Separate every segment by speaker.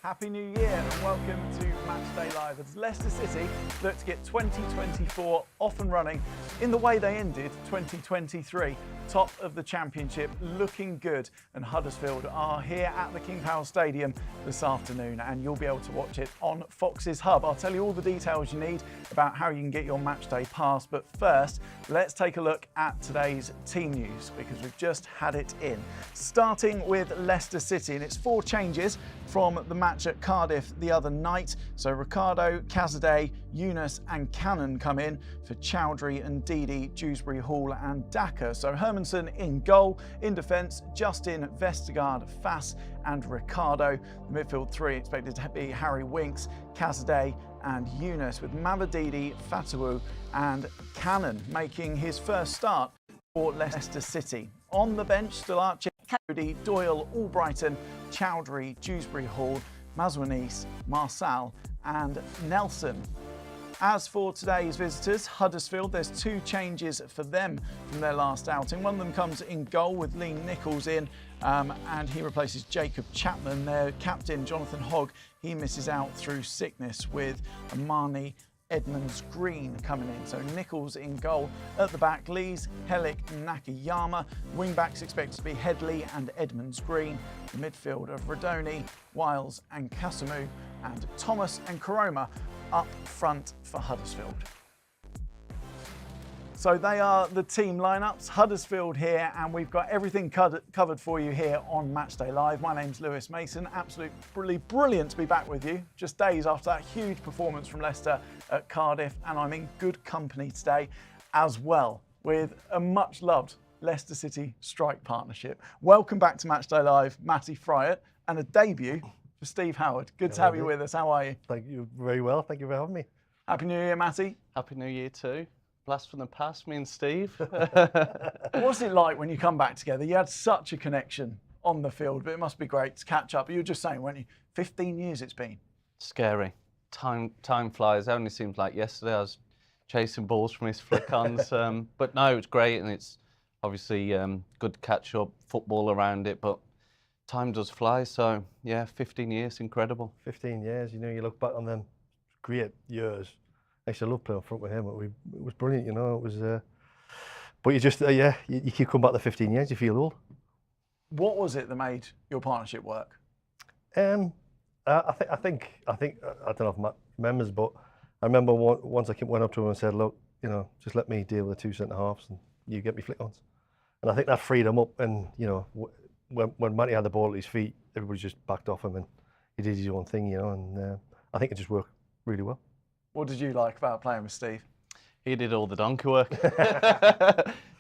Speaker 1: Happy New Year and welcome to Matchday Live. As Leicester City look to get 2024 off and running in the way they ended 2023. Top of the Championship, looking good, and Huddersfield are here at the King Power Stadium this afternoon, and you'll be able to watch it on Fox's Hub. I'll tell you all the details you need about how you can get your Matchday pass, but first, let's take a look at today's team news because we've just had it in. Starting with Leicester City, and it's 4 changes from the match at Cardiff the other night. So Ricardo, Cazaday, Yunus and Cannon come in for Chowdhury and Didi, Dewsbury Hall and Daka. So Hermansen in goal. In defence, Justin, Vestergaard, Fass and Ricardo. The midfield 3 expected to be Harry Winks, Cazaday and Yunus, with Mavididi, Fatawu and Cannon making his first start for Leicester City. On the bench, still Archie, Cody, Doyle, Albrighton, Chowdhury, Dewsbury Hall, Mazounis, Marsal and Nelson. As for today's visitors, Huddersfield, there's 2 changes for them from their last outing. One of them comes in goal with Lee Nichols in, and he replaces Jacob Chapman. Their captain, Jonathan Hogg, he misses out through sickness, with Amani Edmonds-Green coming in. So Nichols in goal. At the back, Lees, Helik and Nakayama. Wing-backs expected to be Headley and Edmonds-Green. The midfield of Radoni, Wiles and Casamu, and Thomas and Koroma up front for Huddersfield. So they are the team lineups. Huddersfield here, and we've got everything covered for you here on Matchday Live. My name's Lewis Mason. Absolutely brilliant to be back with you, just days after that huge performance from Leicester at Cardiff, and I'm in good company today as well with a much loved Leicester City strike partnership. Welcome back to Matchday Live, Matty Fryatt, and a debut for Steve Howard. Good to have you with us. How are you?
Speaker 2: Thank you very well. Thank you for having me.
Speaker 1: Happy New Year, Matty.
Speaker 3: Happy New Year too. Blast from the past, me and Steve.
Speaker 1: What's it like when you come back together? You had such a connection on the field, but it must be great to catch up. You were just saying, weren't you? 15 years it's been. Scary.
Speaker 3: Time flies. It only seems like yesterday I was chasing balls from his flick-ons. But no, it's great, and it's obviously good to catch up, football around it, but time does fly. So yeah, 15 years, incredible.
Speaker 2: 15 years, you know, you look back on them great years. I used to love playing front with him. It was brilliant, you know. It was, but you just, yeah, you keep coming back to 15 years, you feel old.
Speaker 1: What was it that made your partnership work?
Speaker 2: I think I don't know if Matt remembers, but I remember once I went up to him and said, look, you know, just let me deal with the 2 centre halves and you get me flick-ons. And I think that freed him up. And you know, when Matty had the ball at his feet, everybody just backed off him and he did his own thing, you know. And I think it just worked really well.
Speaker 1: What did you like about playing with Steve?
Speaker 3: He did all the donkey work.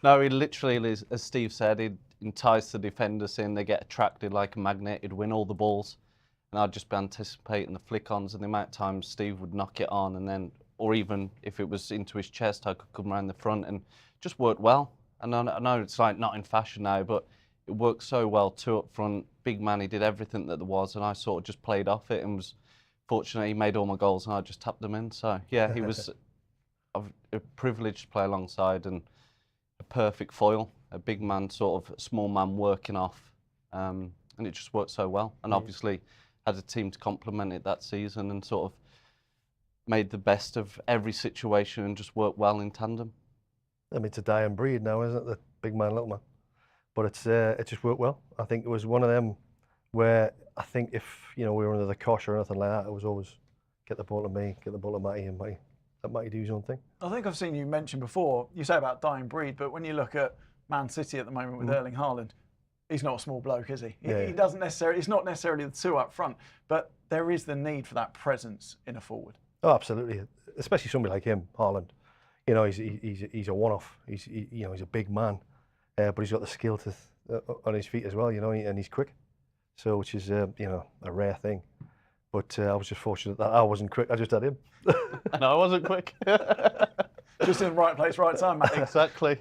Speaker 3: No, he literally, as Steve said, he'd entice the defenders in, they get attracted like a magnet, he'd win all the balls. And I'd just be anticipating the flick-ons, and the amount of times Steve would knock it on, and then, or even if it was into his chest, I could come around the front, and just worked well. And I know it's like not in fashion now, but it worked so well. 2 up front, big man, he did everything that there was, and I sort of just played off it and was fortunate he made all my goals and I just tapped them in. So yeah, he was a privilege to play alongside and a perfect foil, a big man, sort of small man working off, and it just worked so well. And obviously had a team to complement it that season and sort of made the best of every situation and just worked well in tandem.
Speaker 2: I mean, it's a dying breed now, isn't it? The big man, little man. But it just worked well. I think it was one of them where I think if, you know, we were under the cosh or anything like that, it was always get the ball to me, get the ball to Matty, and let Matty do his own thing.
Speaker 1: I think I've seen you mention before, you say about dying breed, but when you look at Man City at the moment with Erling Haaland, he's not a small bloke, is he? He doesn't necessarily, it's not necessarily the 2 up front, but there is the need for that presence in a forward.
Speaker 2: Oh, absolutely. Especially somebody like him, Haaland. You know, he's a one-off. You know, he's a big man, but he's got the skill on his feet as well, you know, and he's quick. So, which is, you know, a rare thing. But I was just fortunate that I wasn't quick, I just had him.
Speaker 3: No, I wasn't quick.
Speaker 1: Just in the right place, right time, Matty.
Speaker 3: Exactly.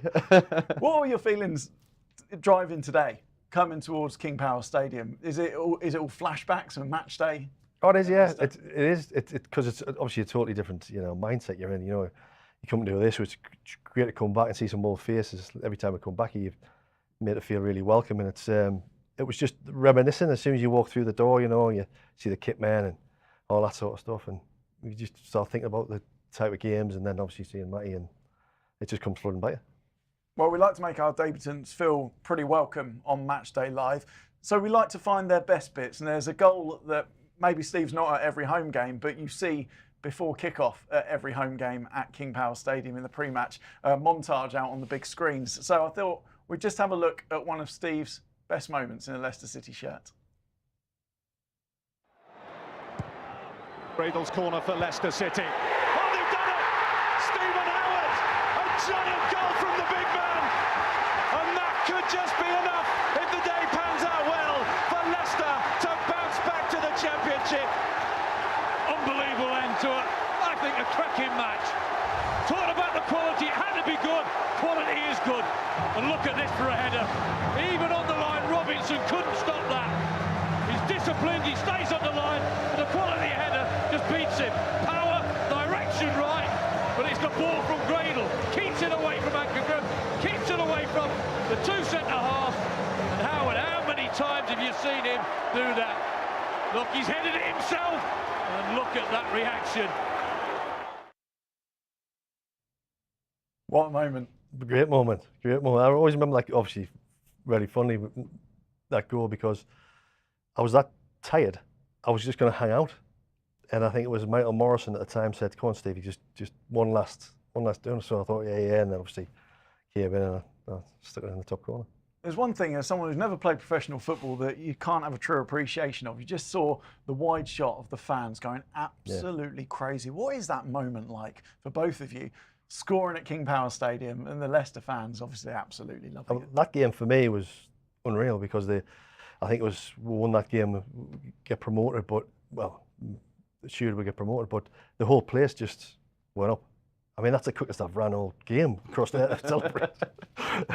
Speaker 1: What were your feelings driving today, coming towards King Power Stadium? Is it all flashbacks and match day?
Speaker 2: Oh, it is, yeah. It is, because it's obviously a totally different, you know, mindset you're in. You know, you come to do this, it's great to come back and see some old faces. Every time I come back, you've made it feel really welcome, and it's it was just reminiscing. As soon as you walk through the door, you know, you see the kit man and all that sort of stuff, and you just start thinking about the type of games, and then obviously seeing Matty, and it just comes flooding by you.
Speaker 1: Well, we like to make our debutants feel pretty welcome on Matchday Live, so we like to find their best bits, and there's a goal that maybe Steve's not at every home game, but you see before kick-off at every home game at King Power Stadium in the pre-match montage out on the big screens. So I thought we'd just have a look at one of Steve's best moments in a Leicester City shirt.
Speaker 4: Bradle's corner for Leicester City. Oh, they've done it! Stephen Howard! A giant goal from the big man! And that could just be enough if the day pans out well for Leicester to bounce back to the Championship. Unbelievable end to it. I think a cracking match. Talking about the quality, it had to be good. Quality is good. And look at this for a header. Even on the line, Robinson couldn't stop that. He's disciplined, he stays on the line, and the quality header just beats him. Power, direction right, but it's the ball from Gradle. Keeps it away from Ankergrim, keeps it away from the two centre-halves. And Howard, how many times have you seen him do that? Look, he's headed it himself, and look at that reaction.
Speaker 1: What a moment.
Speaker 2: Great moment, great moment. I always remember, like, obviously, very fondly that goal, because I was that tired. I was just going to hang out, and I think it was Michael Morrison at the time said, "Come on, Stevie, just one last doing." So I thought, yeah, and then obviously came in and I stuck it in the top corner.
Speaker 1: There's one thing, as someone who's never played professional football, that you can't have a true appreciation of. You just saw the wide shot of the fans going absolutely crazy. What is that moment like for both of you? Scoring at King Power Stadium, and the Leicester fans obviously absolutely loving it.
Speaker 2: That game for me was unreal, because I think it was, we won that game, get promoted, but, well, sure we get promoted, but the whole place just went up. I mean, that's the quickest I've ran all game across there to celebrate.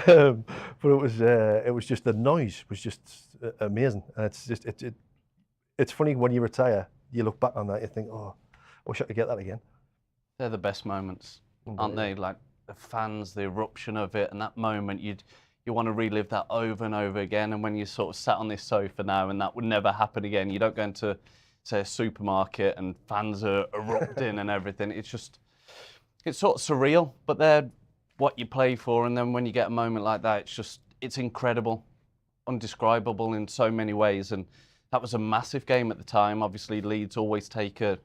Speaker 2: But it was just, the noise was just amazing. And it's just, it's funny when you retire, you look back on that, you think, oh, I wish I could get that again.
Speaker 3: They're the best moments, aren't they? Like the fans, the eruption of it, and that moment, you want to relive that over and over again. And when you sort of sat on this sofa now, and that would never happen again, you don't go into, say, a supermarket and fans are erupting and everything. It's just, it's sort of surreal, but they're what you play for. And then when you get a moment like that, it's just, it's incredible, undescribable in so many ways. And that was a massive game at the time. Obviously, Leeds always take a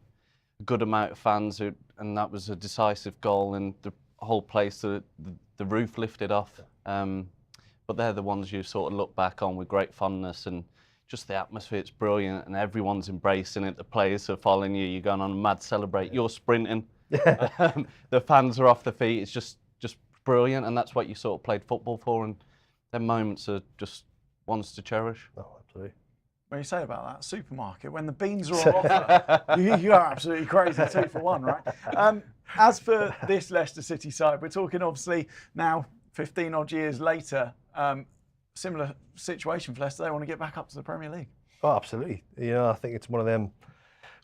Speaker 3: good amount of fans, and that was a decisive goal, and the whole place, the roof lifted off. But they're the ones you sort of look back on with great fondness, and just the atmosphere, it's brilliant, and everyone's embracing it. The players are following you, you're going on a mad celebrate, you're sprinting. The fans are off their feet, it's just brilliant, and that's what you sort of played football for, and them moments are just ones to cherish.
Speaker 2: Oh, absolutely.
Speaker 1: When you say about that, supermarket, when the beans are on offer, you are absolutely crazy, 2 for 1, right? As for this Leicester City side, we're talking obviously now 15 odd years later, similar situation for Leicester. They want to get back up to the Premier League.
Speaker 2: Oh, absolutely. You know, I think it's one of them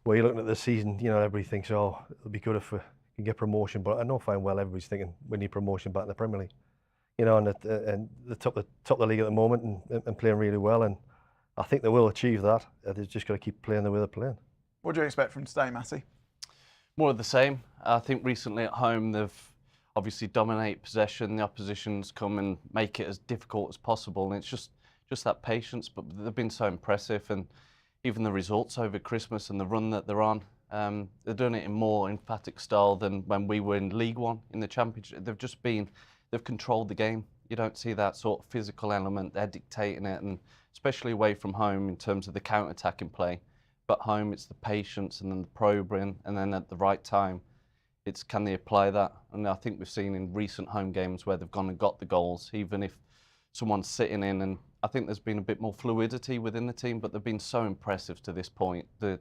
Speaker 2: where you're looking at the season, you know, everybody thinks, oh, it'll be good if we can get promotion, but I know fine well everybody's thinking we need promotion back in the Premier League. You know, and the top of the league at the moment, and playing really well, and I think they will achieve that. They've just got to keep playing the way they're playing.
Speaker 1: What do you expect from today, Matty?
Speaker 3: More of the same. I think recently at home they've obviously dominated possession. The opposition's come and make it as difficult as possible, and it's just that patience. But they've been so impressive, and even the results over Christmas and the run that they're on, they're doing it in more emphatic style than when we were in League One in the Championship. They've controlled the game. You don't see that sort of physical element. They're dictating it, and especially away from home in terms of the counter-attacking play. But home, it's the patience and then the probing, and then at the right time, it's can they apply that? And I think we've seen in recent home games where they've gone and got the goals, even if someone's sitting in. And I think there's been a bit more fluidity within the team, but they've been so impressive to this point. The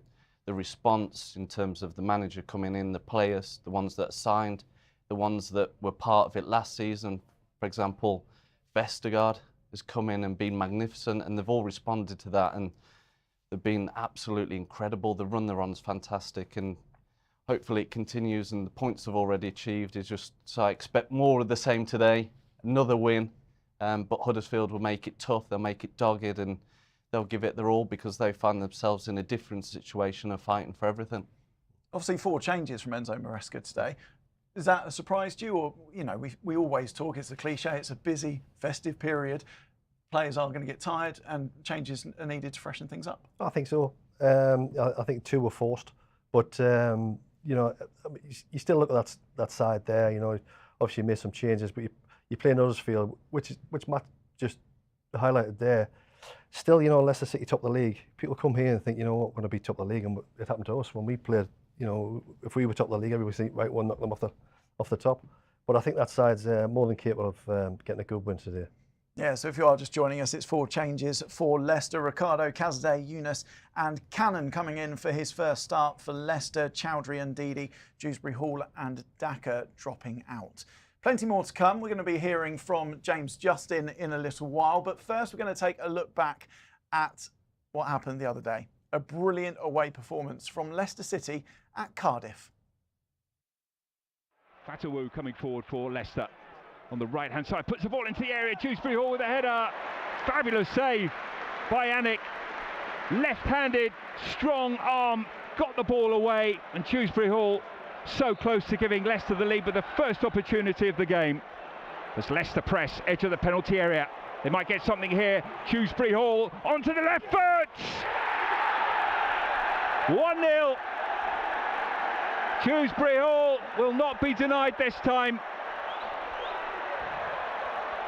Speaker 3: response in terms of the manager coming in, the players, the ones that are signed, the ones that were part of it last season. For example, Vestergaard has come in and been magnificent, and they've all responded to that, and they've been absolutely incredible. The run they're on is fantastic, and hopefully it continues, and the points they've already achieved is just, so I expect more of the same today, another win, but Huddersfield will make it tough, they'll make it dogged, and they'll give it their all because they find themselves in a different situation of fighting for everything.
Speaker 1: Obviously 4 changes from Enzo Maresca today. Is that a surprise to you? Or, we always talk, it's a cliche, it's a busy, festive period. Players are going to get tired and changes are needed to freshen things up.
Speaker 2: I think so. I think 2 were forced, but you still look at that side there. Obviously you made some changes, but you play in Huddersfield, which Matt just highlighted there. Still, Leicester City top of the league. People come here and think, what, we're going to be top of the league, and it happened to us when we played. If we were top of the league, everybody would think, right, we'll knock them off the top. But I think that side's more than capable of getting a good win today.
Speaker 1: Yeah, so if you are just joining us, it's 4 changes for Leicester. Ricardo, MATCHDAY, Yunus and Cannon coming in for his first start for Leicester. Chowdhury and Ndidi, Dewsbury Hall and Daka dropping out. Plenty more to come. We're going to be hearing from James Justin in a little while. But first, we're going to take a look back at what happened the other day. A brilliant away performance from Leicester City at Cardiff.
Speaker 4: Fatawu coming forward for Leicester on the right-hand side, puts the ball into the area. Dewsbury Hall with a header. Fabulous save by Yannick. Left-handed, strong arm, got the ball away, and Dewsbury Hall so close to giving Leicester the lead with the first opportunity of the game. As Leicester press, edge of the penalty area. They might get something here. Dewsbury Hall onto the left foot. 1-0. Dewsbury Hall will not be denied this time.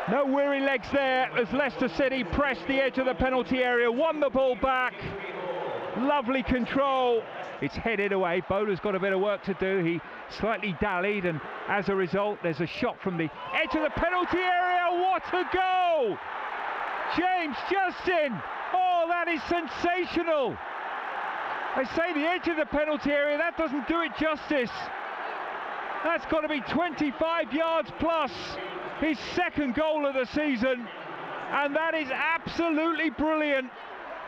Speaker 4: No weary legs there as Leicester City pressed the edge of the penalty area, won the ball back. Lovely control. It's headed away. Bowler's got a bit of work to do. He slightly dallied, and as a result, there's a shot from the edge of the penalty area. What a goal! James Justin. Oh, that is sensational. I say the edge of the penalty area, that doesn't do it justice. That's got to be 25 yards plus. His second goal of the season, and that is absolutely brilliant.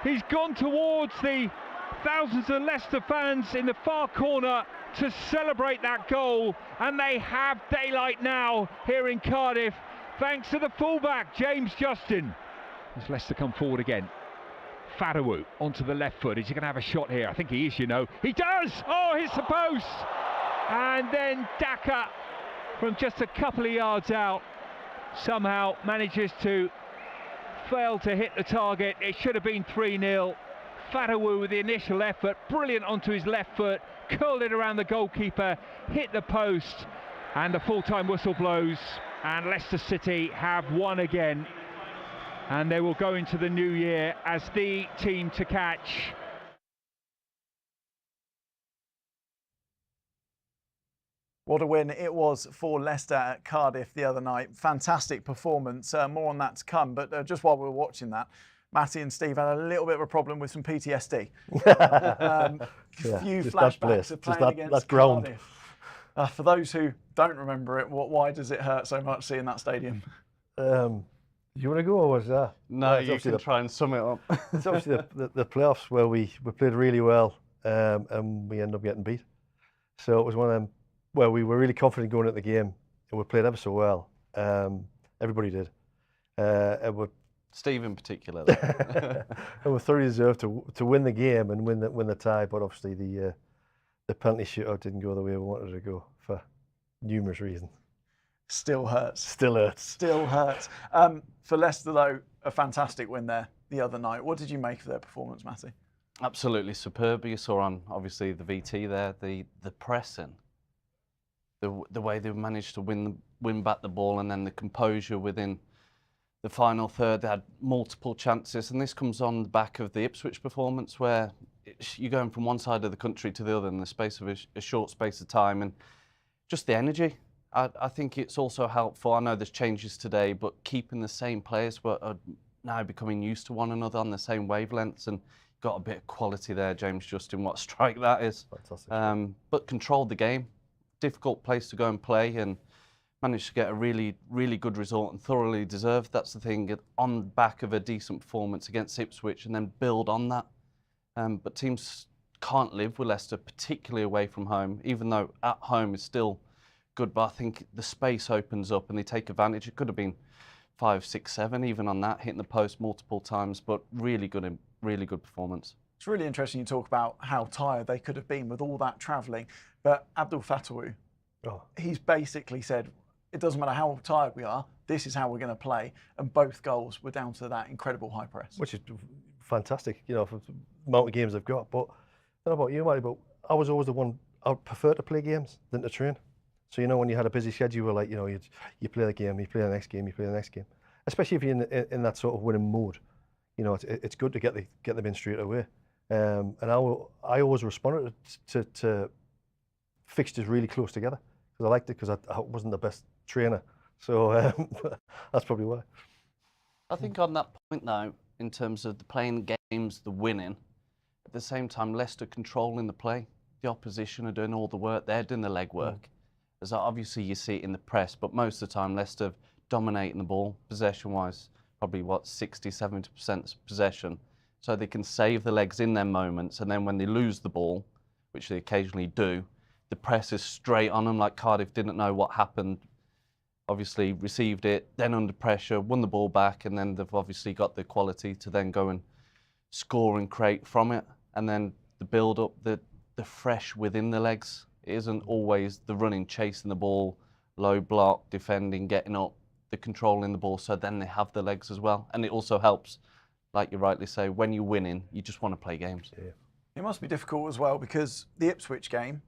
Speaker 4: He's gone towards the thousands of Leicester fans in the far corner to celebrate that goal, and they have daylight now here in Cardiff thanks to the fullback James Justin. As Leicester come forward again, Fatawu onto the left foot. Is he going to have a shot here? I think he is, He does! Oh, hits the post! And then Daka from just a couple of yards out somehow manages to fail to hit the target. It should have been 3-0. Fatawu with the initial effort, brilliant onto his left foot, curled it around the goalkeeper, hit the post, and the full-time whistle blows, and Leicester City have won again, and they will go into the new year as the team to catch.
Speaker 1: What a win it was for Leicester at Cardiff the other night. Fantastic performance. More on that to come. But just while we were watching that, Matty and Steve had a little bit of a problem with some PTSD. Few flashbacks of playing against Cardiff. For those who don't remember it, why does it hurt so much seeing that stadium?
Speaker 2: You want to go, or was that?
Speaker 3: No, you can try and sum it up.
Speaker 2: It's obviously the playoffs where we played really well and we ended up getting beat. So it was one of them where we were really confident going into the game and we played ever so well. Everybody did.
Speaker 3: Steve in particular.
Speaker 2: And we thoroughly deserved to win the game and win the tie, but obviously the penalty shootout didn't go the way we wanted it to go for numerous reasons.
Speaker 1: Still hurts.
Speaker 2: Still hurts.
Speaker 1: Still hurts. For Leicester, though, a fantastic win there the other night. What did you make of their performance, Matty?
Speaker 3: Absolutely superb. You saw on, obviously, the VT there, the pressing, the way they managed to win back the ball, and then the composure within the final third. They had multiple chances, and this comes on the back of the Ipswich performance, where you're going from one side of the country to the other in the space of a short space of time, and just the energy. I think it's also helpful. I know there's changes today, but keeping the same players are now becoming used to one another on the same wavelengths, and got a bit of quality there, James Justin. What a strike that is.
Speaker 2: Fantastic.
Speaker 3: But controlled the game. Difficult place to go and play, and managed to get a really, really good result, and thoroughly deserved. That's the thing, on the back of a decent performance against Ipswich, and then build on that. But teams can't live with Leicester, particularly away from home, even though at home is still good. But I think the space opens up and they take advantage. It could have been 5, 6, 7 even on that, hitting the post multiple times, but really good really good performance.
Speaker 1: It's really interesting you talk about how tired they could have been with all that travelling. But Abdul Fatawu, he's basically said, it doesn't matter how tired we are, this is how we're going to play. And both goals were down to that incredible high press.
Speaker 2: Which is fantastic, you know, for the amount of games they've got. But I don't know about you, Matty, but I was always the one, I would prefer to play games than to train. So, you know, when you had a busy schedule, like, you know, you play the game, you play the next game, you play the next game. Especially if you're in that sort of winning mode. You know, it's good to get them in straight away. And I always responded to fixtures really close together because I liked it because I wasn't the best trainer. So that's probably why.
Speaker 3: I think on that point though, in terms of the playing games, the winning, at the same time Leicester controlling the play, the opposition are doing all the work, they're doing the legwork. As obviously you see it in the press, but most of the time Leicester dominating the ball, possession-wise, probably 60-70% possession, so they can save the legs in their moments, and then when they lose the ball, which they occasionally do, the press is straight on them, like Cardiff didn't know what happened, obviously received it, then under pressure, won the ball back, and then they've obviously got the quality to then go and score and create from it, and then the build-up, the fresh within the legs. It isn't always the running, chasing the ball, low block, defending, getting up, the controlling the ball, so then they have the legs as well. And it also helps, like you rightly say, when you're winning, you just want to play games.
Speaker 2: Yeah.
Speaker 1: It must be difficult as well because the Ipswich game,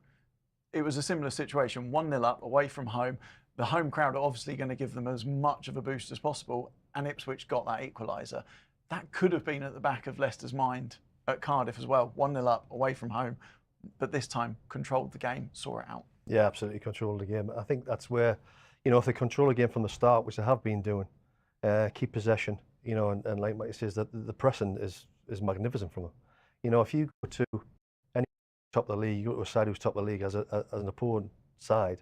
Speaker 1: it was a similar situation, 1-0 up, away from home. The home crowd are obviously going to give them as much of a boost as possible, and Ipswich got that equaliser. That could have been at the back of Leicester's mind at Cardiff as well, 1-0 up, away from home, but this time controlled the game, saw it out.
Speaker 2: Yeah, absolutely controlled the game. I think that's where, you know, if they control the game from the start, which they have been doing, keep possession, you know, and like Mike says, that the pressing is magnificent from them. You know, if you go to any top of the league, you go to a side who's top of the league as an opponent side,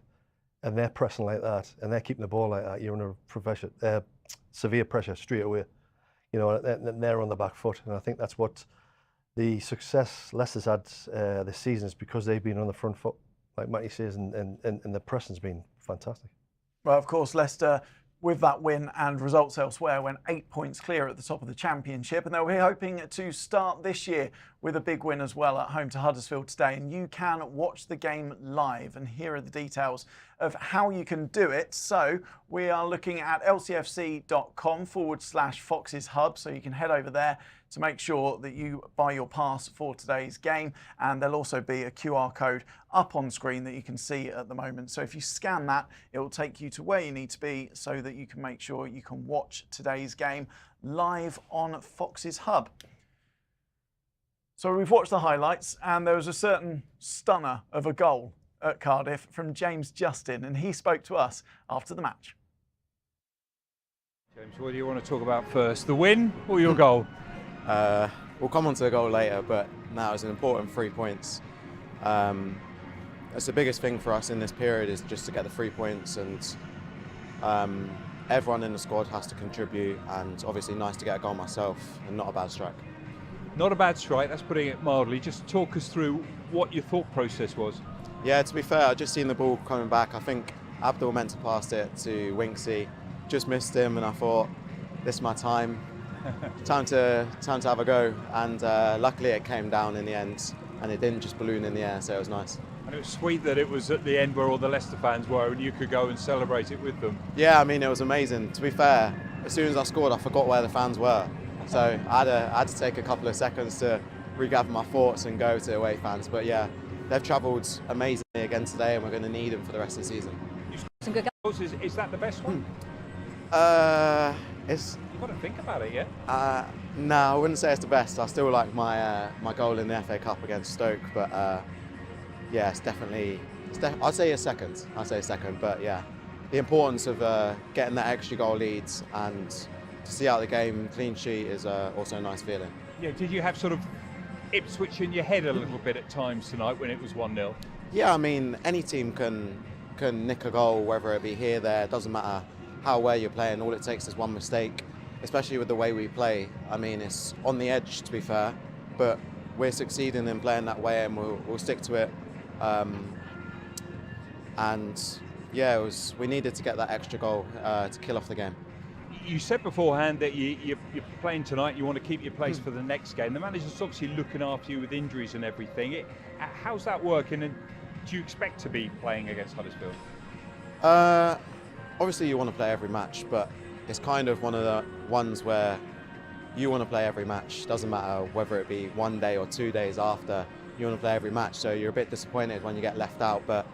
Speaker 2: and they're pressing like that, and they're keeping the ball like that, you're under severe pressure straight away. You know, and they're on the back foot, and I think that's what the success Leicester's had this season is because they've been on the front foot, like Matty says, and the pressing's been fantastic.
Speaker 1: Well, of course, Leicester, with that win and results elsewhere, went 8 points clear at the top of the Championship, and they'll be hoping to start this year with a big win as well at home to Huddersfield today. And you can watch the game live, and here are the details of how you can do it. So we are looking at lcfc.com/Foxes Hub, so you can head over there to make sure that you buy your pass for today's game, and there'll also be a QR code up on screen that you can see at the moment. So if you scan that, it will take you to where you need to be so that you can make sure you can watch today's game live on Foxes Hub. So we've watched the highlights, and there was a certain stunner of a goal at Cardiff from James Justin, and he spoke to us after the match.
Speaker 4: James, what do you want to talk about first, the win or your goal?
Speaker 5: We'll come on to the goal later, but now it's an important 3 points. That's the biggest thing for us in this period, is just to get the 3 points, and everyone in the squad has to contribute, and obviously nice to get a goal myself and not a bad strike.
Speaker 4: Not a bad strike, that's putting it mildly. Just talk us through what your thought process was.
Speaker 5: Yeah, to be fair, I just seen the ball coming back. I think Abdul meant to pass it to Winksy, just missed him, and I thought, this is my time. Time to have a go, and luckily it came down in the end, and it didn't just balloon in the air, so it was nice.
Speaker 4: And it was sweet that it was at the end where all the Leicester fans were and you could go and celebrate it with them.
Speaker 5: Yeah, I mean, it was amazing. To be fair, as soon as I scored, I forgot where the fans were, so I had to take a couple of seconds to regather my thoughts and go to away fans. But yeah, they've travelled amazingly again today, and we're going to need them for the rest of the season.
Speaker 4: Some good goals. Is that the best one?
Speaker 5: You've
Speaker 4: got to think about it, yeah?
Speaker 5: No, I wouldn't say it's the best. I still like my my goal in the FA Cup against Stoke, but yeah, it's definitely. I'd say a second. But yeah, the importance of getting that extra goal leads and to see out the game clean sheet is also a nice feeling.
Speaker 4: Yeah. Did you have sort of Ipswich in your head a little bit at times tonight when it was 1-0?
Speaker 5: Yeah, I mean, any team can nick a goal, whether it be here, there. It doesn't matter how well you're playing. All it takes is one mistake, especially with the way we play. I mean, it's on the edge, to be fair, but we're succeeding in playing that way, and we'll stick to it. And yeah, we needed to get that extra goal to kill off the game.
Speaker 6: You said beforehand that you're playing tonight, you want to keep your place for the next game. The manager's obviously looking after you with injuries and everything. How's that working, and do you expect to be playing against Huddersfield?
Speaker 5: Obviously you want to play every match, but it's kind of one of the ones where you want to play every match. Doesn't matter whether it be 1 day or 2 days after, you want to play every match. So you're a bit disappointed when you get left out, but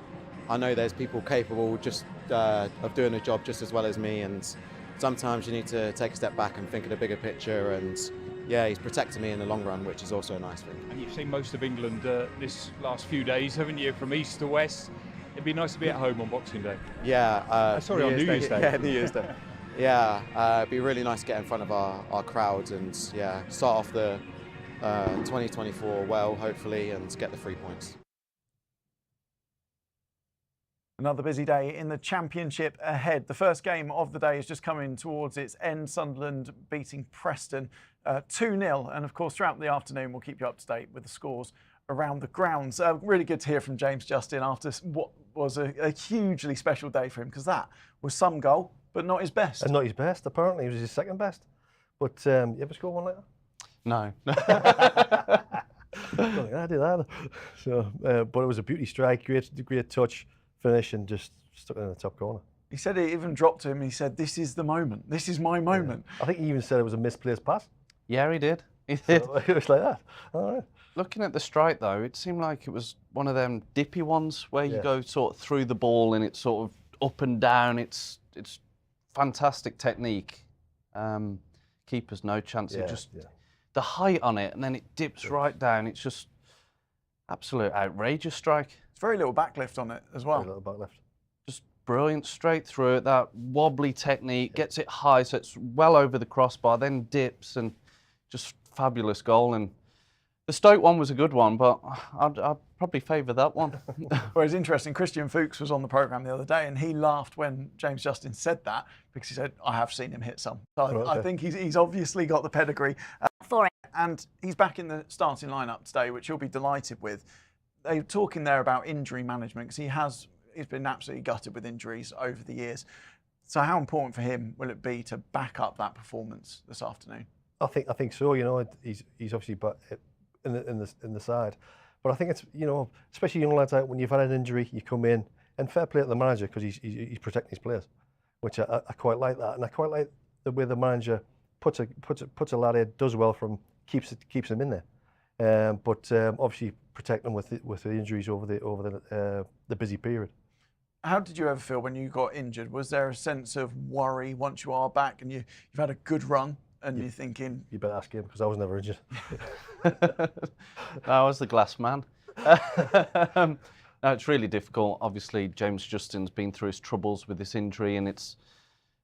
Speaker 5: I know there's people capable just of doing a job just as well as me, and sometimes you need to take a step back and think of the bigger picture, and yeah, he's protecting me in the long run, which is also a nice thing.
Speaker 6: And you've seen most of England this last few days, haven't you, from east to west? It'd be nice to be at home on Boxing Day.
Speaker 5: Yeah.
Speaker 6: Sorry, on New Year's Day.
Speaker 5: Yeah, New Year's Day. Yeah, it'd be really nice to get in front of our crowds and yeah, start off the 2024 well, hopefully, and get the 3 points.
Speaker 1: Another busy day in the Championship ahead. The first game of the day is just coming towards its end. Sunderland beating Preston 2-0. And of course, throughout the afternoon, we'll keep you up to date with the scores around the grounds. Really good to hear from James Justin after what was a hugely special day for him, because that was some goal, but not his best.
Speaker 2: And not his best, apparently. It was his second best. But you ever score one like that?
Speaker 3: No.
Speaker 2: I don't think I did either. So, but it was a beauty strike, great touch, finish, and just stuck it in the top corner.
Speaker 1: He said it even dropped to him. He said, "This is the moment. This is my moment."
Speaker 2: Yeah. I think he even said it was a misplaced pass.
Speaker 3: Yeah, he did. He did.
Speaker 2: So it was like that. All right.
Speaker 3: Looking at the strike, though, it seemed like it was one of them dippy ones where you go sort of through the ball and it's sort of up and down. It's fantastic technique. Keeper's no chance. It just the height on it, and then it dips right down. It's just absolute outrageous strike.
Speaker 1: It's very little backlift on it as well.
Speaker 2: Very little backlift.
Speaker 3: Just brilliant, straight through it. That wobbly technique, gets it high, so it's well over the crossbar, then dips, and just fabulous goal. And the Stoke one was a good one, but I'd probably favour that one.
Speaker 1: Well, it's interesting. Christian Fuchs was on the programme the other day, and he laughed when James Justin said that, because he said, "I have seen him hit some." So I think he's obviously got the pedigree for it. And he's back in the starting lineup today, which he'll be delighted with. They're talking there about injury management, because he's been absolutely gutted with injuries over the years. So how important for him will it be to back up that performance this afternoon?
Speaker 2: I think so. You know, he's obviously in the side, but I think it's, you know, especially young lads out, when you've had an injury, you come in, and fair play to the manager, because he's protecting his players, which I quite like that, and I quite like the way the manager puts a lad in, does well from keeps him in there, but obviously protect them with the injuries over the busy period.
Speaker 1: How did you ever feel when you got injured? Was there a sense of worry once you are back and you've had a good run? And you're thinking...
Speaker 2: You better ask him, because I was never injured.
Speaker 3: I was the glass man. No, it's really difficult. Obviously, James Justin's been through his troubles with this injury, and it's,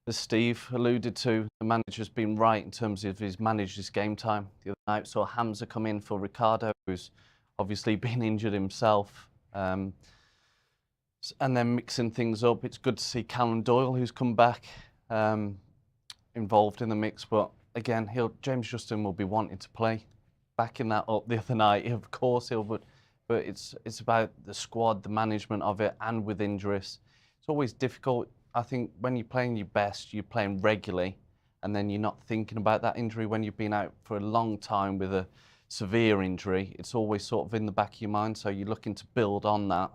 Speaker 3: as Steve alluded to, the manager's been right in terms of he's managed his game time. The other night, saw Hamza come in for Ricardo, who's obviously been injured himself. And then mixing things up, it's good to see Callum Doyle, who's come back, involved in the mix, but again, James Justin will be wanting to play. Backing that up the other night, of course he'll, but it's about the squad, the management of it, and with injuries. It's always difficult. I think when you're playing your best, you're playing regularly, and then you're not thinking about that injury when you've been out for a long time with a severe injury. It's always sort of in the back of your mind, so you're looking to build on that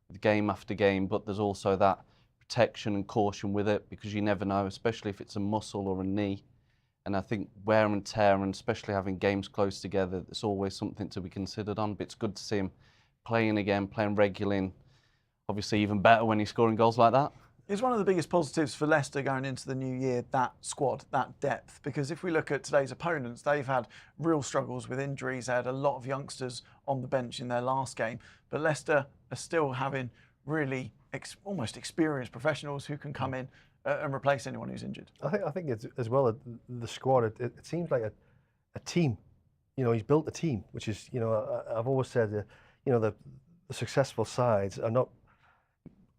Speaker 3: with game after game, but there's also that protection and caution with it, because you never know, especially if it's a muscle or a knee. And I think wear and tear, and especially having games close together, there's always something to be considered on. But it's good to see him playing again, playing regularly, and obviously even better when he's scoring goals like that.
Speaker 1: It's one of the biggest positives for Leicester going into the new year, that squad, that depth. Because if we look at today's opponents, they've had real struggles with injuries. They had a lot of youngsters on the bench in their last game. But Leicester are still having really almost experienced professionals who can come in and replace anyone who's injured. I
Speaker 2: think it's, as well, the squad, it seems like a team. You know, he's built a team, which is, you know, I've always said, you know, the successful sides are not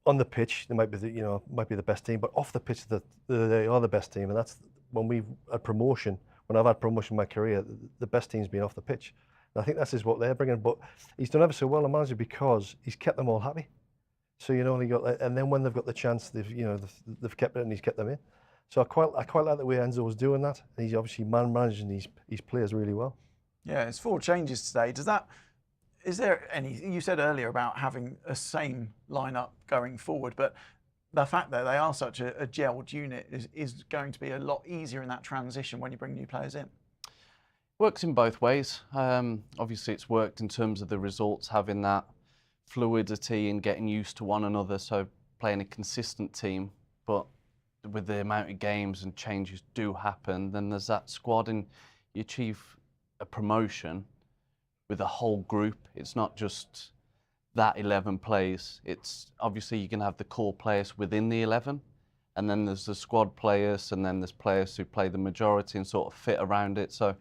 Speaker 2: on the pitch. They might be the best team, but off the pitch, they are the best team. And that's when we've had promotion. When I've had promotion in my career, the best team's been off the pitch. And I think that's what they're bringing. But he's done ever so well, the manager, because he's kept them all happy. So, you know, and then when they've got the chance, they've kept it, and he's kept them in. So I quite like the way Enzo was doing that. And he's obviously managing his players really well.
Speaker 1: Yeah, it's 4 changes today. Is there any? You said earlier about having a same lineup going forward, but the fact that they are such a gelled unit is going to be a lot easier in that transition when you bring new players in.
Speaker 3: Works in both ways. Obviously, it's worked in terms of the results, having that fluidity and getting used to one another, so playing a consistent team. But with the amount of games and changes do happen, then there's that squad, and you achieve a promotion with a whole group. It's not just that 11 plays. It's obviously you can have the core players within the 11, and then there's the squad players, and then there's players who play the majority and sort of fit around it. So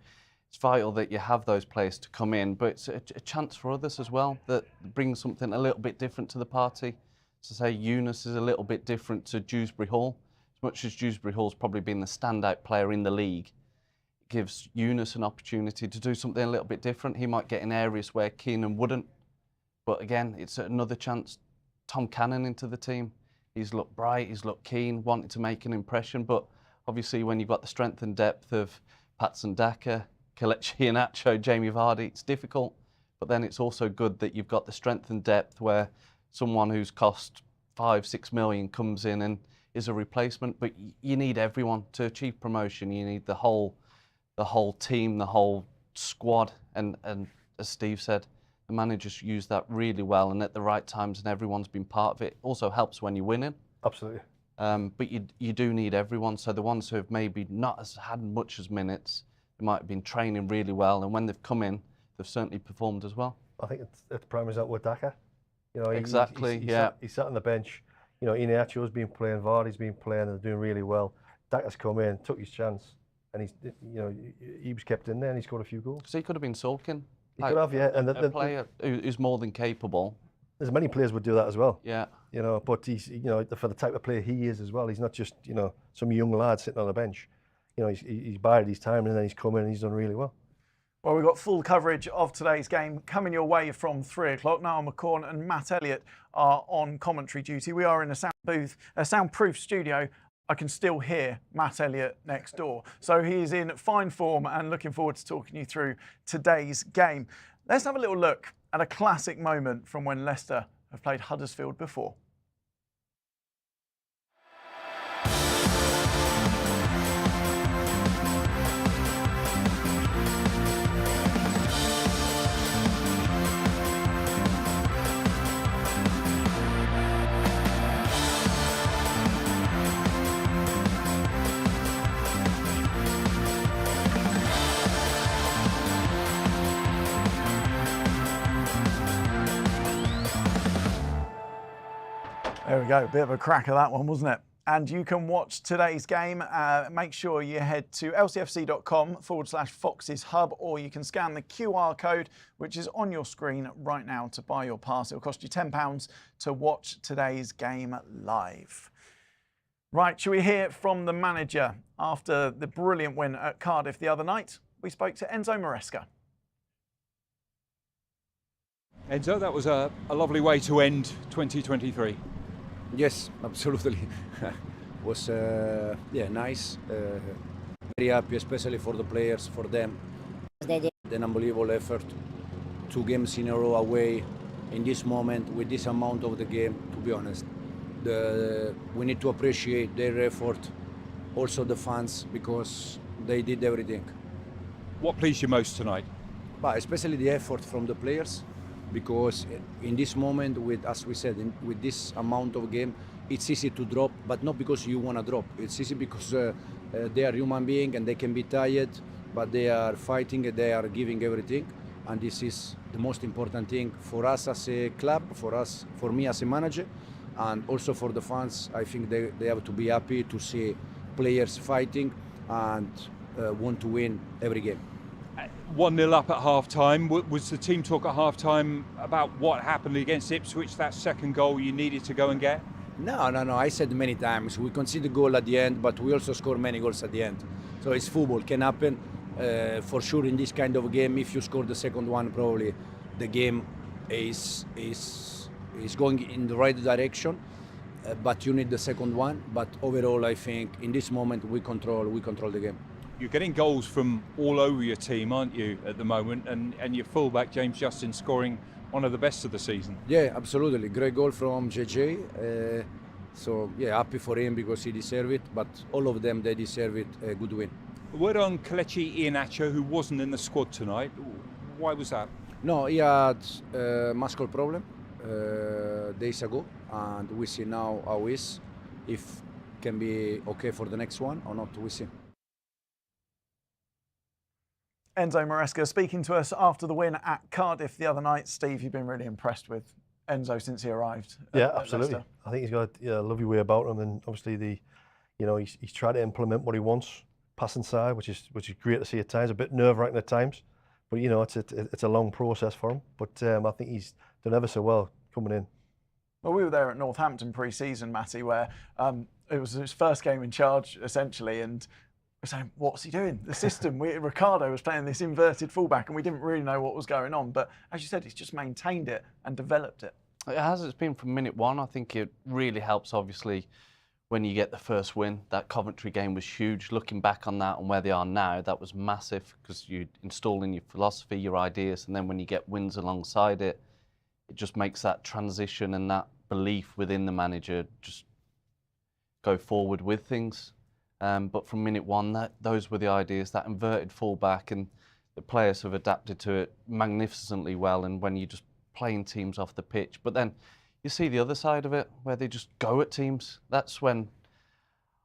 Speaker 3: it's vital that you have those players to come in, but it's a chance for others as well that bring something a little bit different to the party. To say Eunice is a little bit different to Dewsbury Hall. As much as Dewsbury Hall's probably been the standout player in the league, it gives Eunice an opportunity to do something a little bit different. He might get in areas where Keenan wouldn't. But again, it's another chance. Tom Cannon into the team. He's looked bright, he's looked keen, wanted to make an impression. But obviously when you've got the strength and depth of Patson Daka, Kelechi Iheanacho, Jamie Vardy, it's difficult. But then it's also good that you've got the strength and depth where someone who's cost 5-6 million comes in and is a replacement. But you need everyone to achieve promotion. You need the whole team, the whole squad. And as Steve said, the managers use that really well and at the right times, and everyone's been part of it. Also helps when you're winning.
Speaker 2: Absolutely.
Speaker 3: But you do need everyone. So the ones who have maybe not had much as minutes, they might have been training really well, and when they've come in, they've certainly performed as well.
Speaker 2: I think it's prime example with Daka. You know,
Speaker 3: Exactly,
Speaker 2: he sat on the bench. You know, Iheanacho's been playing, Vardy's been playing, and they're doing really well. Daka's come in, took his chance, and he was kept in there, and he scored a few goals.
Speaker 3: So he could have been sulking.
Speaker 2: He could have, yeah. And
Speaker 3: a player who's more than capable.
Speaker 2: There's many players would do that as well.
Speaker 3: Yeah.
Speaker 2: You know, but he's, for the type of player he is as well, he's not just, some young lad sitting on the bench. You know, he's bided his time, and then he's come in and he's done really well.
Speaker 1: Well, we've got full coverage of today's game coming your way from 3 o'clock. Niall McCorn and Matt Elliott are on commentary duty. We are in a sound booth, a soundproof studio. I can still hear Matt Elliott next door. So he is in fine form and looking forward to talking you through today's game. Let's have a little look at a classic moment from when Leicester have played Huddersfield before. There we go, a bit of a crack of that one, wasn't it? And you can watch today's game. Make sure you head to lcfc.com/Foxes Hub, or you can scan the QR code, which is on your screen right now, to buy your pass. It'll cost you £10 to watch today's game live. Right, shall we hear from the manager after the brilliant win at Cardiff the other night? We spoke to Enzo Maresca.
Speaker 6: Enzo, that was a lovely way to end 2023.
Speaker 7: Yes, absolutely. Was nice. Very happy, especially for the players, for them. An unbelievable effort. 2 games in a row away in this moment with this amount of the game. To be honest, we need to appreciate their effort. Also the fans, because they did everything.
Speaker 6: What pleased you most tonight?
Speaker 7: But especially the effort from the players. Because in this moment, as we said, with this amount of game, it's easy to drop, but not because you want to drop. It's easy because they are human beings and they can be tired, but they are fighting and they are giving everything. And this is the most important thing for us as a club, for me as a manager, and also for the fans. I think they have to be happy to see players fighting and want to win every game.
Speaker 6: 1-0 up at half-time. Was the team talk at half-time about what happened against Ipswich, that second goal you needed to go and get?
Speaker 7: No. I said many times, we concede a goal at the end, but we also score many goals at the end. So it's football, can happen. For sure in this kind of game, if you score the second one, probably the game is going in the right direction. but you need the second one. But overall, I think in this moment we control the game.
Speaker 6: You're getting goals from all over your team, aren't you, at the moment? And your fullback, James Justin, scoring one of the best of the season.
Speaker 7: Yeah, absolutely. Great goal from JJ. So yeah, happy for him because he deserved it. But all of them, they deserve it. A good win.
Speaker 6: A word on Kelechi Iheanacho, who wasn't in the squad tonight. Why was that?
Speaker 7: No, he had a muscle problem days ago, and we see now how he is. If can be okay for the next one or not, we see.
Speaker 1: Enzo Maresca speaking to us after the win at Cardiff the other night. Steve, you've been really impressed with Enzo since he arrived.
Speaker 2: Yeah,
Speaker 1: at
Speaker 2: absolutely.
Speaker 1: Leicester.
Speaker 2: I think he's got a lovely way about him, and obviously he's tried to implement what he wants, passing side, which is great to see at times. A bit nerve-wracking at times, but it's a long process for him. But I think he's done ever so well coming in.
Speaker 1: Well, we were there at Northampton pre-season, Matty, where it was his first game in charge essentially, and we're saying, what's he doing? The system. Ricardo was playing this inverted fullback, and we didn't really know what was going on. But as you said, he's just maintained it and developed it.
Speaker 3: It has. It's been from minute one. I think it really helps, obviously, when you get the first win. That Coventry game was huge. Looking back on that and where they are now, that was massive because you install in your philosophy, your ideas, and then when you get wins alongside it, it just makes that transition and that belief within the manager just go forward with things. But from minute one, those were the ideas, that inverted fullback, and the players have adapted to it magnificently well. And when you just playing teams off the pitch, but then you see the other side of it where they just go at teams. That's when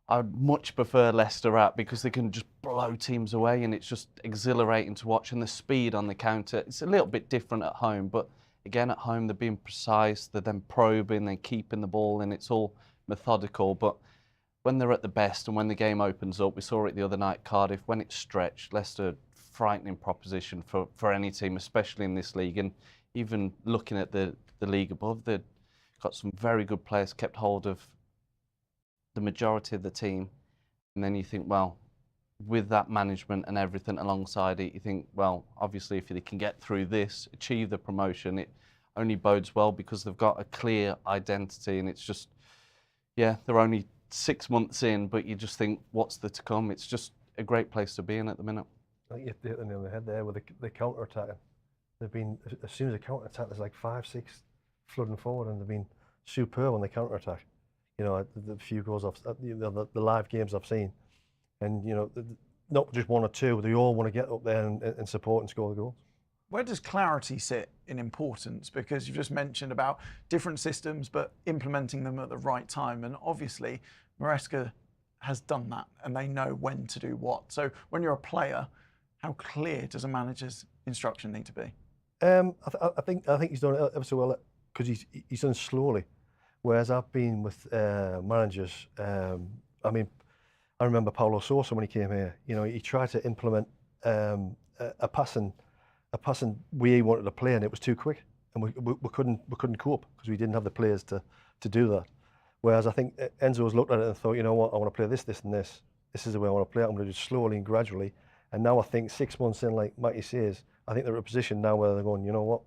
Speaker 3: I'd much prefer Leicester at, because they can just blow teams away and it's just exhilarating to watch. And the speed on the counter, it's a little bit different at home, but again, at home, they're being precise, they're then probing, they're keeping the ball, and it's all methodical. But when they're at the best and when the game opens up, we saw it the other night, Cardiff, when it's stretched, Leicester, frightening proposition for any team, especially in this league. And even looking at the league above, they've got some very good players, kept hold of the majority of the team. And then you think, well, with that management and everything alongside it, you think, well, obviously if they can get through this, achieve the promotion, it only bodes well because they've got a clear identity. And it's just, yeah, they're only 6 months in, but you just think, what's there to come? It's just a great place to be in at the minute.
Speaker 2: I think you hit the nail on the head there with the counter-attacking. They've been, as soon as the counter-attack, there's like 5, 6 flooding forward, and they've been superb on the counter-attack. The few goals the live games I've seen, and not just one or two, they all want to get up there and support and score the goals.
Speaker 1: Where does clarity sit in importance? Because you've just mentioned about different systems, but implementing them at the right time. And obviously, Maresca has done that, and they know when to do what. So when you're a player, how clear does a manager's instruction need to be?
Speaker 2: I think he's done it ever so well because he's done it slowly. Whereas I've been with managers, I remember Paulo Sousa when he came here. He tried to implement a passing way he wanted to play, and it was too quick, and we couldn't cope because we didn't have the players to do that. Whereas I think Enzo's looked at it and thought, you know what, I want to play this, and this. This is the way I want to play it. I'm going to do it slowly and gradually. And now I think 6 months in, like Matty says, I think they're at a position now where they're going, you know what,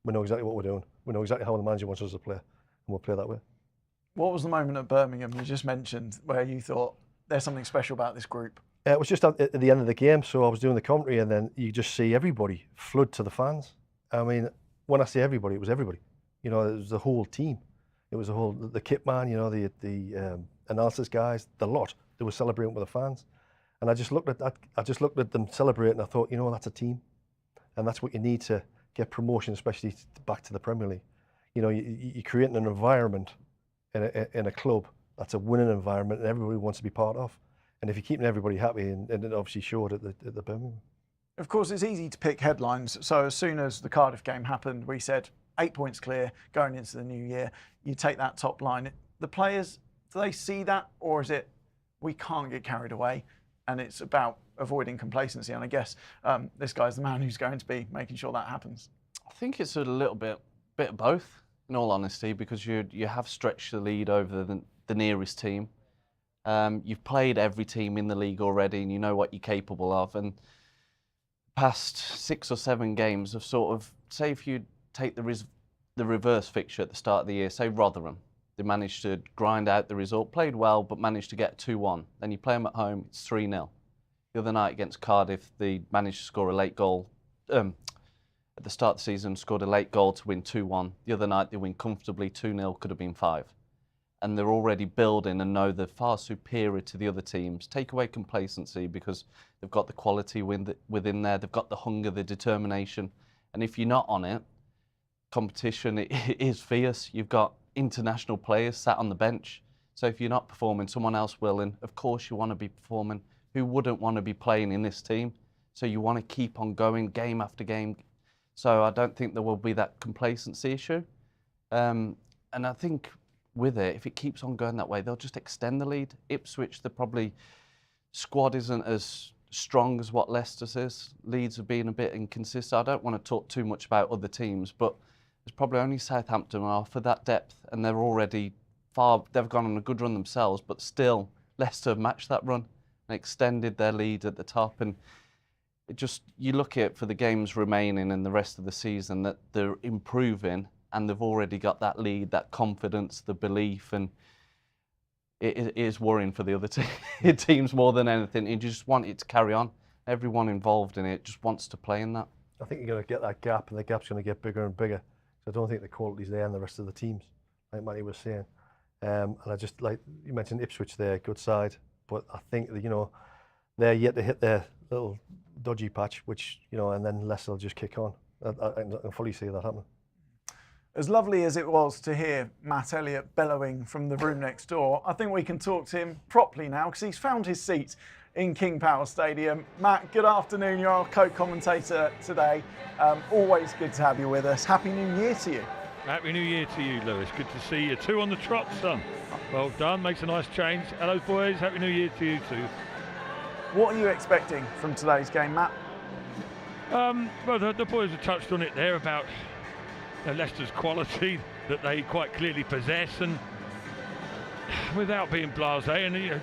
Speaker 2: we know exactly what we're doing. We know exactly how the manager wants us to play, and we'll play that way. What
Speaker 1: was the moment at Birmingham you just mentioned where you thought there's something special about this group?
Speaker 2: It was just at the end of the game, so I was doing the commentary, and then you just see everybody flood to the fans. I mean, when I say everybody, it was everybody. It was the whole team. It was the kit man, the analysis guys, the lot. They were celebrating with the fans. And I just looked at that. I just looked at them celebrating. I thought, that's a team, and that's what you need to get promotion, especially back to the Premier League. You're creating an environment in a club that's a winning environment, and everybody wants to be part of. And if you're keeping everybody happy, and it obviously showed at the Birmingham.
Speaker 1: Of course, it's easy to pick headlines. So as soon as the Cardiff game happened, we said 8 points clear going into the new year. You take that top line. The players, do they see that, or is it we can't get carried away? And it's about avoiding complacency. And I guess this guy's the man who's going to be making sure that happens.
Speaker 3: I think it's a little bit of both, in all honesty, because you have stretched the lead over the nearest team. You've played every team in the league already, and you know what you're capable of. And past 6 or 7 games have sort of, say if you take the reverse fixture at the start of the year, say Rotherham, They managed to grind out the result, played well, but managed to get 2-1. Then you play them at home, it's 3-0. The other night against Cardiff, they managed to score a late goal. At the start of the season, scored a late goal to win 2-1. The other night, they win comfortably 2-0, could have been 5. And they're already building and know they're far superior to the other teams. Take away complacency because they've got the quality within there. They've got the hunger, the determination. And if you're not on it, competition it is fierce. You've got international players sat on the bench. So if you're not performing, someone else will. And of course you want to be performing. Who wouldn't want to be playing in this team? So you want to keep on going game after game. So I don't think there will be that complacency issue. And I think with it, if it keeps on going that way, they'll just extend the lead. Ipswich, the probably squad isn't as strong as what Leicester's is. Leeds have been a bit inconsistent. I don't want to talk too much about other teams, but there's probably only Southampton are for that depth, and they're already far. They've gone on a good run themselves, but still, Leicester have matched that run and extended their lead at the top. And it just, you look at it for the games remaining and the rest of the season, that they're improving. And they've already got that lead, that confidence, the belief, and it is worrying for the other teams more than anything. You just want it to carry on. Everyone involved in it just wants to play in that.
Speaker 2: I think you're going to get that gap, and the gap's going to get bigger and bigger. So I don't think the quality's there in the rest of the teams, like Matty was saying. And I just, like you mentioned, Ipswich there, good side, but I think that, they're yet to hit their little dodgy patch, which, and then Leicester will just kick on. I can fully see that happening.
Speaker 1: As lovely as it was to hear Matt Elliott bellowing from the room next door, I think we can talk to him properly now because he's found his seat in King Power Stadium. Matt, good afternoon. You're our co-commentator today. Always good to have you with us. Happy New Year to you.
Speaker 8: Happy New Year to you, Lewis. Good to see you. 2 on the trot, son. Well done. Makes a nice change. Hello, boys. Happy New Year to you too.
Speaker 1: What are you expecting from today's game, Matt?
Speaker 8: Well, the boys have touched on it there about Leicester's quality that they quite clearly possess, and without being blasé, and I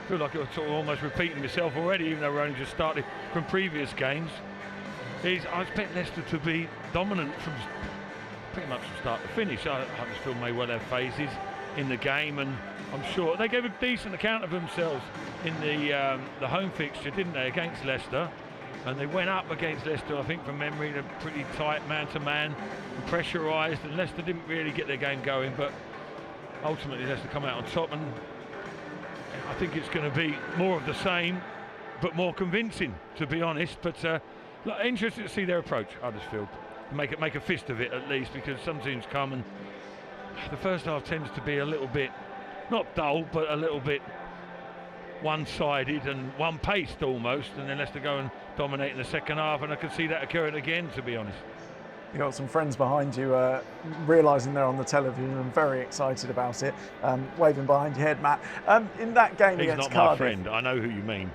Speaker 8: feel like I'm sort of almost repeating myself already, even though we're only just started from previous games, I expect Leicester to be dominant from pretty much from start to finish. Huddersfield may well have phases in the game, and I'm sure they gave a decent account of themselves in the home fixture, didn't they, against Leicester? And they went up against Leicester, I think, from memory, in a pretty tight man-to-man, and pressurised, and Leicester didn't really get their game going, but ultimately Leicester come out on top, and I think it's going to be more of the same, but more convincing, to be honest. But interested to see their approach, Huddersfield. Make a fist of it, at least, because some teams come and the first half tends to be a little bit, not dull, but a little bit one-sided and one-paced almost, and then Leicester go and dominate in the second half, and I can see that occurring again, to be honest.
Speaker 1: You've got some friends behind you realising they're on the television and very excited about it, waving behind your head, Matt. In that game against Cardiff... He's not my friend,
Speaker 8: I know who you mean.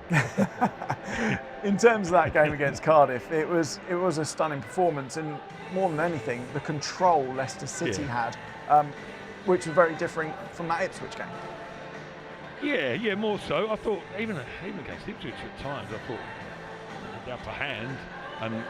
Speaker 1: In terms of that game against Cardiff, it was a stunning performance, and more than anything, the control Leicester City had, which was very different from that Ipswich game.
Speaker 8: Yeah, more so. I thought, even against Ipswich at times, I thought the upper hand, and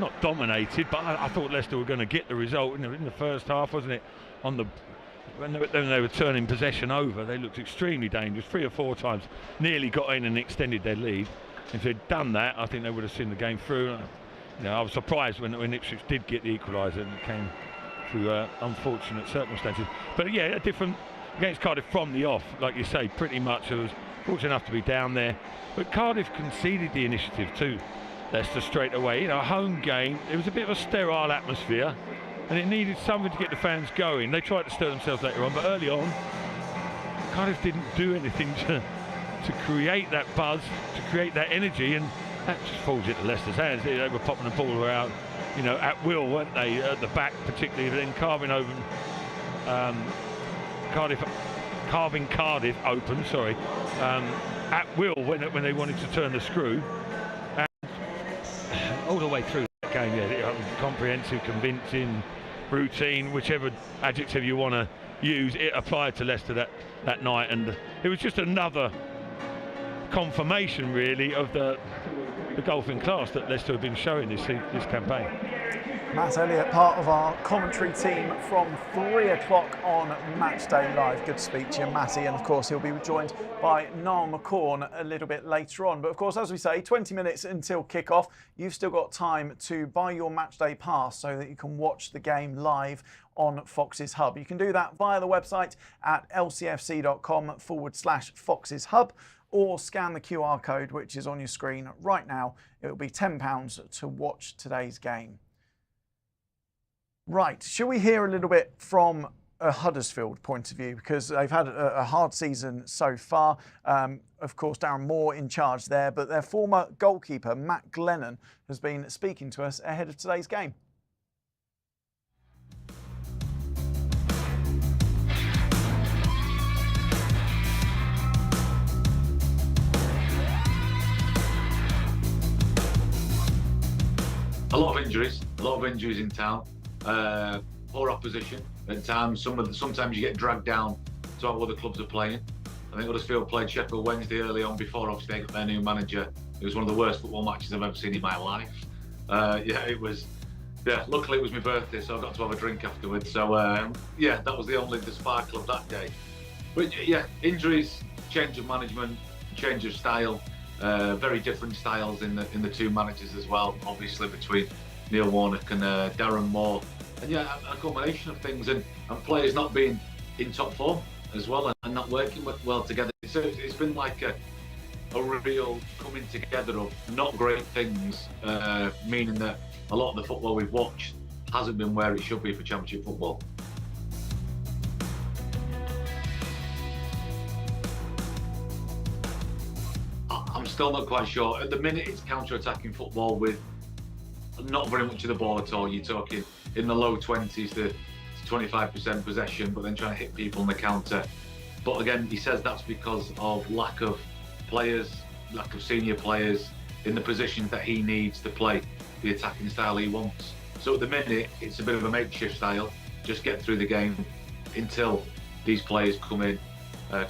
Speaker 8: not dominated, but I thought Leicester were going to get the result in the first half, wasn't it? When they were turning possession over, they looked extremely dangerous. 3 or 4 times, nearly got in and extended their lead. If they'd done that, I think they would have seen the game through. I was surprised when Ipswich did get the equaliser, and it came through unfortunate circumstances. But yeah, a different. Against Cardiff from the off, like you say, pretty much. I was fortunate enough to be down there. But Cardiff conceded the initiative to Leicester straight away. A home game, it was a bit of a sterile atmosphere, and it needed something to get the fans going. They tried to stir themselves later on, but early on, Cardiff didn't do anything to create that buzz, to create that energy, and that just falls into Leicester's hands. They were popping the ball around, at will, weren't they? At the back, particularly, then carving over. Carving Cardiff open, at will when they wanted to turn the screw, and all the way through that game, comprehensive, convincing, routine, whichever adjective you want to use, it applied to Leicester that night, and it was just another confirmation, really, of the golfing class that Leicester have been showing this campaign.
Speaker 1: Matt Elliott, part of our commentary team from 3 o'clock on Matchday Live. Good to speak to you, Matty. And of course, he'll be joined by Niall McCorn a little bit later on. But of course, as we say, 20 minutes until kickoff. You've still got time to buy your Matchday pass so that you can watch the game live on Fox's Hub. You can do that via the website at lcfc.com/Fox's Hub, or scan the QR code which is on your screen right now. It will be £10 to watch today's game. Right, shall we hear a little bit from a Huddersfield point of view, because they've had a hard season so far. Of course, Darren Moore in charge there, but their former goalkeeper, Matt Glennon, has been speaking to us ahead of today's game.
Speaker 9: A lot of injuries in town. Poor opposition at times. Sometimes you get dragged down to how other clubs are playing. I think Huddersfield played Sheffield Wednesday early on before obviously they got their new manager. It was one of the worst football matches I've ever seen in my life. It was. Yeah, luckily it was my birthday, so I got to have a drink afterwards. So that was the sparkle of that day. But yeah, injuries, change of management, change of style. Very different styles in the two managers as well, obviously between Neil Warnock and Darren Moore. And yeah, a combination of things and players not being in top form as well and not working well together. So it's been like a real coming together of not great things, meaning that a lot of the football we've watched hasn't been where it should be for Championship football. I'm still not quite sure. At the minute, it's counter-attacking football with not very much of the ball at all. You're talking in the low 20s to 25% possession, but then trying to hit people on the counter. But again, he says that's because of lack of players, lack of senior players in the positions that he needs to play the attacking style he wants. So at the minute, it's a bit of a makeshift style. Just get through the game until these players come in,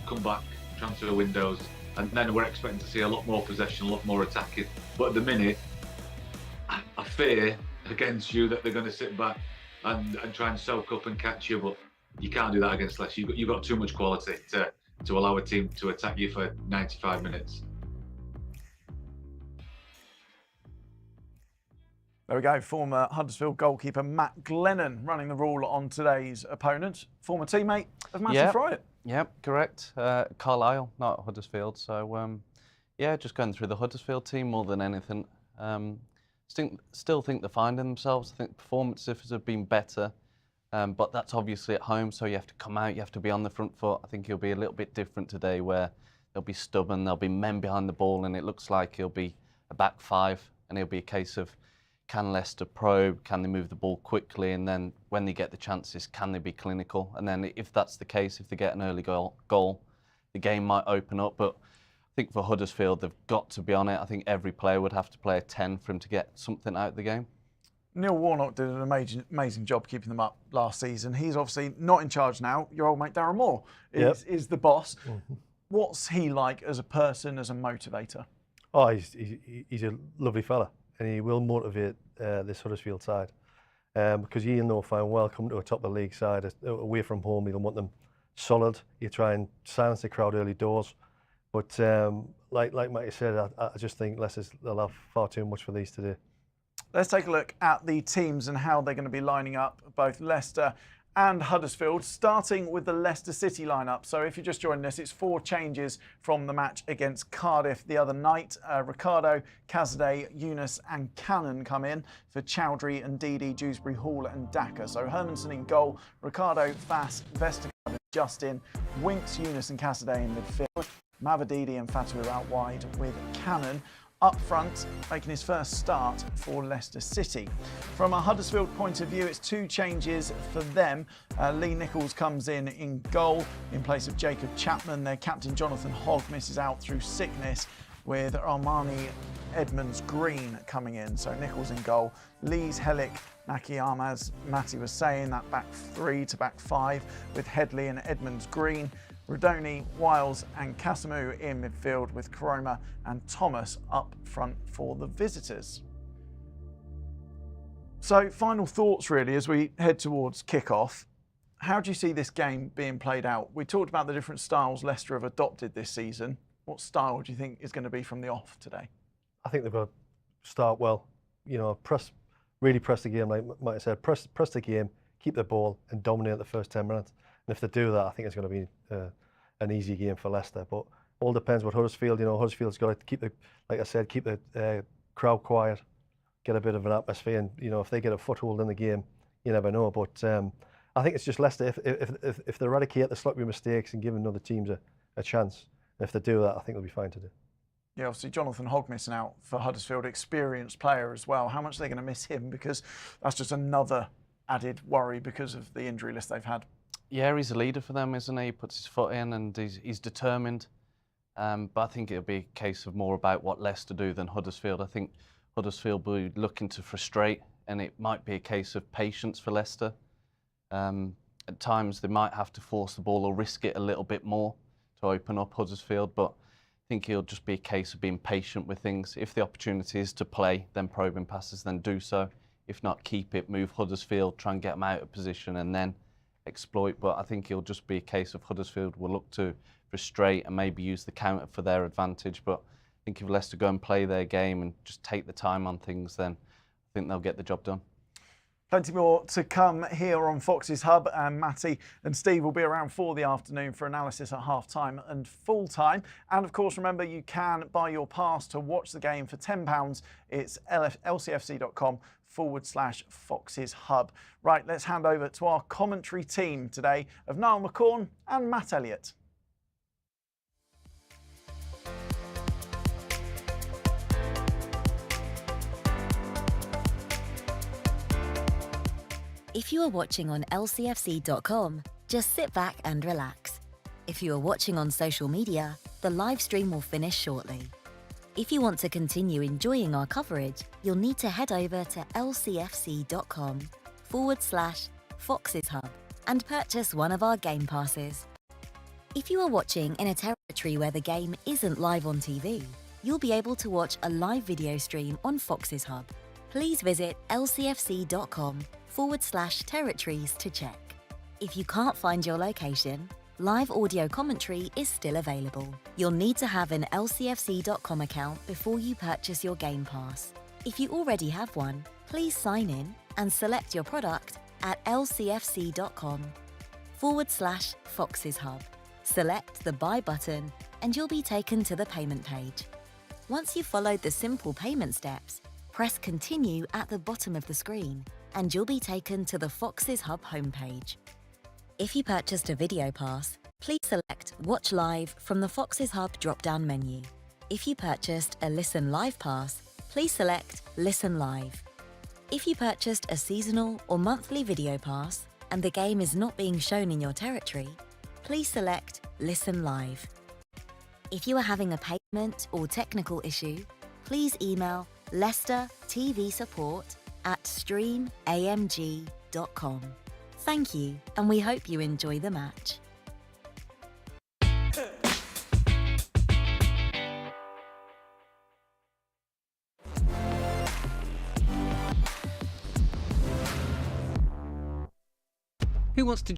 Speaker 9: come back, transfer windows, and then we're expecting to see a lot more possession, a lot more attacking. But at the minute, I fear against you that they're going to sit back and try and soak up and catch you, but you can't do that against Leicester. You've got too much quality to allow a team to attack you for 95 minutes.
Speaker 1: There we go, former Huddersfield goalkeeper Matt Glennon running the rule on today's opponent. Former teammate of Matthew Fryatt.
Speaker 3: Yep, correct. Carlisle, not Huddersfield. So, just going through the Huddersfield team more than anything. Still think they're finding themselves. I think performances have been better, but that's obviously at home, so you have to come out, you have to be on the front foot. I think he'll be a little bit different today, where they'll be stubborn, there'll be men behind the ball, and it looks like he'll be a back five, and it'll be a case of, can Leicester probe, can they move the ball quickly, and then when they get the chances, can they be clinical? And then if that's the case, if they get an early goal, the game might open up. But I think for Huddersfield, they've got to be on it. I think every player would have to play a 10 for him to get something out of the game.
Speaker 1: Neil Warnock did an amazing job keeping them up last season. He's obviously not in charge now. Your old mate Darren Moore is the boss. Mm-hmm. What's he like as a person, as a motivator?
Speaker 2: Oh, he's a lovely fella, and he will motivate this Huddersfield side, because you know fine well coming to a top of the league side away from home, you don't want them solid. You try and silence the crowd early doors, but like Matty said, I just think they'll have far too much for these to do.
Speaker 1: Let's take a look at the teams and how they're going to be lining up, both Leicester and Huddersfield, starting with the Leicester City lineup. So if you're just joining us, it's 4 changes from the match against Cardiff the other night. Ricardo, Cazaday, Yunus and Cannon come in for Chowdhury and Didi, Dewsbury, Hall and Daka. So Hermanson in goal, Ricardo, Fass, Vestergaard, Justin, Winks, Yunus and Cazaday in midfield. Mavididi and Fatu out wide with Cannon. Up front, making his first start for Leicester City. From a Huddersfield point of view, it's 2 changes for them. Lee Nichols comes in goal in place of Jacob Chapman. Their captain Jonathan Hogg misses out through sickness, with Armani Edmonds-Green coming in. So Nichols in goal. Lees, Helik, Nakayama, as Matty was saying, that back 3 to back 5 with Headley and Edmonds-Green. Rodoni, Wiles and Casamu in midfield, with Koroma and Thomas up front for the visitors. So, final thoughts really as we head towards kick-off. How do you see this game being played out? We talked about the different styles Leicester have adopted this season. What style do you think is going to be from the off today?
Speaker 2: I think they've got to start well. You know, really press the game, like Mike said, press the game, keep the ball, and dominate the first 10 minutes. And if they do that, I think it's going to be an easy game for Leicester. But all depends what Huddersfield. You know, Huddersfield's got to keep the crowd quiet, get a bit of an atmosphere, and you know, if they get a foothold in the game, you never know. But I think it's just Leicester. If they eradicate the sloppy mistakes and give another teams a chance, and if they do that, I think they'll be fine to do.
Speaker 1: Yeah, obviously Jonathan Hogg missing out for Huddersfield, experienced player as well. How much are they going to miss him? Because that's just another added worry because of the injury list they've had.
Speaker 3: Yeah, he's a leader for them, isn't he? He puts his foot in and he's determined. But I think it'll be a case of more about what Leicester do than Huddersfield. I think Huddersfield will be looking to frustrate, and it might be a case of patience for Leicester. At times they might have to force the ball or risk it a little bit more to open up Huddersfield, but I think it'll just be a case of being patient with things. If the opportunity is to play, then probing passes, then do so. If not, keep it, move Huddersfield, try and get them out of position and then exploit. But I think it'll just be a case of Huddersfield will look to frustrate and maybe use the counter for their advantage. But I think if Leicester go and play their game and just take the time on things, then I think they'll get the job done.
Speaker 1: Plenty more to come here on Fox's Hub, and Matty and Steve will be around for the afternoon for analysis at half-time and full-time. And of course, remember, you can buy your pass to watch the game for £10. It's lcfc.com/Fox's Hub. Right, let's hand over to our commentary team today of Niall McCorn and Matt Elliott.
Speaker 10: If you are watching on lcfc.com, just sit back and relax. If you are watching on social media, the live stream will finish shortly. If you want to continue enjoying our coverage, you'll need to head over to lcfc.com/Fox's Hub and purchase one of our game passes. If you are watching in a territory where the game isn't live on TV, you'll be able to watch a live video stream on Fox's Hub. Please visit lcfc.com/territories to check. If you can't find your location, live audio commentary is still available. You'll need to have an lcfc.com account before you purchase your Game Pass. If you already have one, please sign in and select your product at lcfc.com/Fox's Hub. Select the Buy button and you'll be taken to the payment page. Once you've followed the simple payment steps, press Continue at the bottom of the screen and you'll be taken to the Fox's Hub homepage. If you purchased a video pass, please select Watch Live from the Fox's Hub drop-down menu. If you purchased a Listen Live pass, please select Listen Live. If you purchased a seasonal or monthly video pass and the game is not being shown in your territory, please select Listen Live. If you are having a payment or technical issue, please email Leicester TV Support at streamamg.com. Thank you, and we hope you enjoy the match.
Speaker 11: Who wants to